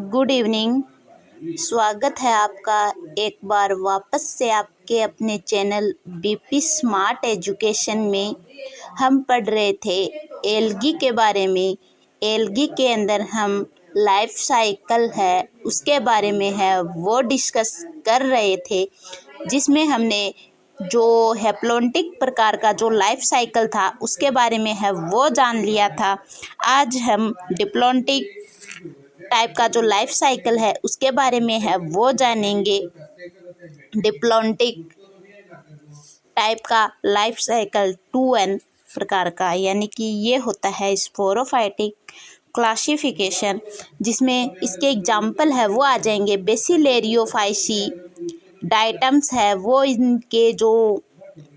Good evening. स्वागत है आपका एक बार वापस से आपके अपने चैनल बीपी स्मार्ट एजुकेशन में। हम पढ़ रहे थे एल्गी के बारे में। एल्गी के अंदर हम लाइफ साइकिल है उसके बारे में है वो डिस्कस कर रहे थे, जिसमें हमने जो हैप्लोन्टिक प्रकार का जो लाइफ साइकिल था उसके बारे में है वो जान लिया था। आज हम डिप्लोन्टिक टाइप का जो लाइफ साइकिल है उसके बारे में है वो जानेंगे। डिप्लोन्टिक टाइप का लाइफ साइकिल 2N प्रकार का, यानी कि ये होता है स्पोरोफाइटिक क्लासिफिकेशन, जिसमें इसके एग्जाम्पल है वो आ जाएंगे बेसिलेरियोफाइसी। डाइटम्स है वो इनके जो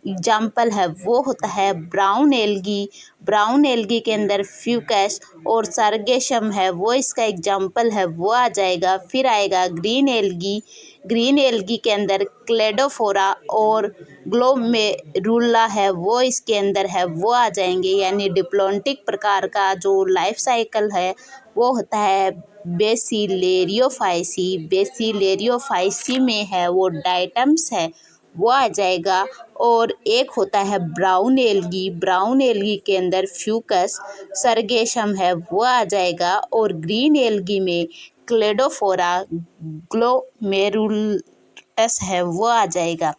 एग्जाम्पल है वो होता है ब्राउन एल्गी। ब्राउन एल्गी के अंदर फ्यूकस और सर्गेशम है वो इसका एग्जाम्पल है वो आ जाएगा। फिर आएगा ग्रीन एल्गी। ग्रीन एल्गी के अंदर क्लेडोफोरा और ग्लोमेरुला है वो इसके अंदर है वो आ जाएंगे। यानी डिप्लोन्टिक प्रकार का जो लाइफ साइकिल है वो होता है बेसिलेरियोफाइसी। बेसिलेरियोफाइसी में है वो डाइटम्स है वो आ जाएगा। और एक होता है ब्राउन एल्गी। ब्राउन एल्गी के अंदर फ्यूकस सर्गेशम है वो आ जाएगा। और ग्रीन एल्गी में क्लेडोफोरा ग्लोमेरुलस है वो आ जाएगा।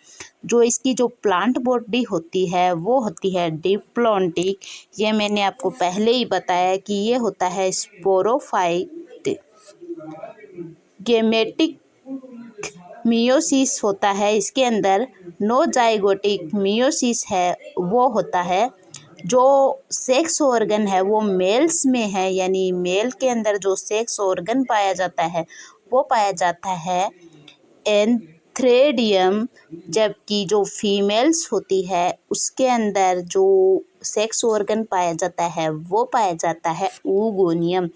जो इसकी जो प्लांट बॉडी होती है वो होती है डिप्लोन्टिक। ये मैंने आपको पहले ही बताया कि ये होता है स्पोरोफाइट। गेमेटिक मियोसिस होता है इसके अंदर। नो जाइगोटिक मियोसिस है वो होता है। जो सेक्स ऑर्गन है वो मेल्स में है, यानी मेल के अंदर जो सेक्स ऑर्गन पाया जाता है वो पाया जाता है एंथ्रेडियम, जबकि जो फीमेल्स होती है उसके अंदर जो सेक्स ऑर्गन पाया जाता है वो पाया जाता है ऊगोनियम।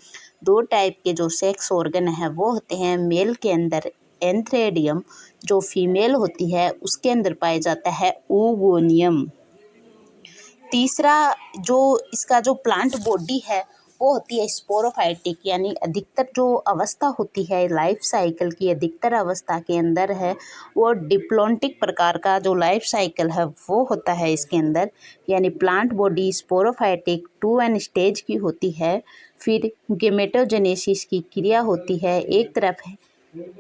दो टाइप के जो सेक्स ऑर्गन है वो होते हैं, मेल के अंदर एंथ्रेडियम, जो फीमेल होती है उसके अंदर पाया जाता है ऊगोनियम। तीसरा जो इसका जो प्लांट बॉडी है वो होती है स्पोरोफाइटिक, यानी अधिकतर जो अवस्था होती है लाइफ साइकिल की अधिकतर अवस्था के अंदर है वो डिप्लोन्टिक प्रकार का जो लाइफ साइकिल है वो होता है इसके अंदर। यानी plant body sporophytic 2N stage की होती है। फिर गेमेटोजेनेसिस की क्रिया होती है, एक तरफ है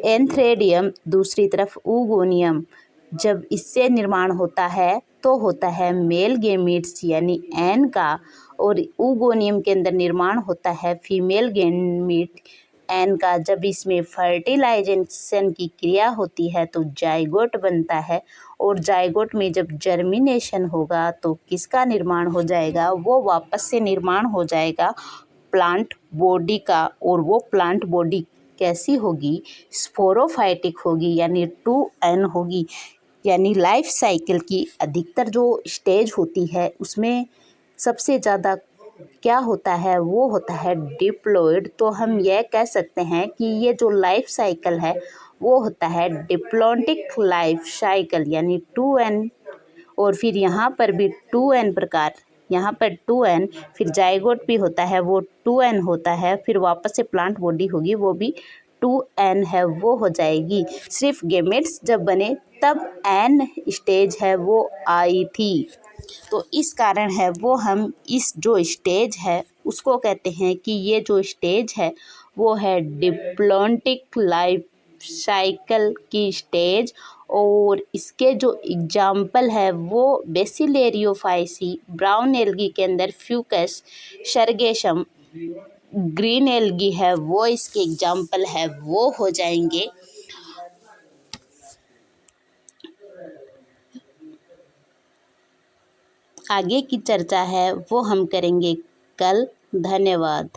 एंथ्रेडियम दूसरी तरफ ऊगोनियम। जब इससे निर्माण होता है तो होता है मेल गेमीट्स यानी एन का, और ऊगोनियम के अंदर निर्माण होता है फीमेल गेमीट एन का। जब इसमें फर्टिलाइजेशन की क्रिया होती है तो जाइगोट बनता है, और जाइगोट में जब जर्मिनेशन होगा तो किसका निर्माण हो जाएगा, वो वापस से निर्माण हो जाएगा प्लांट बॉडी का। और वो प्लांट बॉडी कैसी होगी, स्पोरोफाइटिक होगी, यानी 2N होगी। यानी लाइफ साइकिल की अधिकतर जो स्टेज होती है उसमें सबसे ज़्यादा क्या होता है वो होता है डिप्लॉयड। तो हम यह कह सकते हैं कि ये जो लाइफ साइकिल है वो होता है डिप्लोन्टिक लाइफ साइकिल, यानी 2N। और फिर यहाँ पर भी 2N प्रकार, यहाँ पर 2N, फिर जाइगोट भी होता है वो 2N होता है। फिर वापस से प्लांट बॉडी होगी वो भी 2N है वो हो जाएगी। सिर्फ गेमेट्स जब बने तब N स्टेज है वो आई थी। तो इस कारण है वो हम इस जो स्टेज है उसको कहते हैं कि ये जो स्टेज है वो है डिप्लोन्टिक लाइफ साइकिल की स्टेज। और इसके जो एग्जाम्पल है वो बेसिलेरियोफाइसी, ब्राउन एल्गी के अंदर फ्यूकस सर्गेशम, ग्रीन एल्गी है वो इसके एग्जाम्पल है वो हो जाएंगे। आगे की चर्चा है वो हम करेंगे कल। धन्यवाद।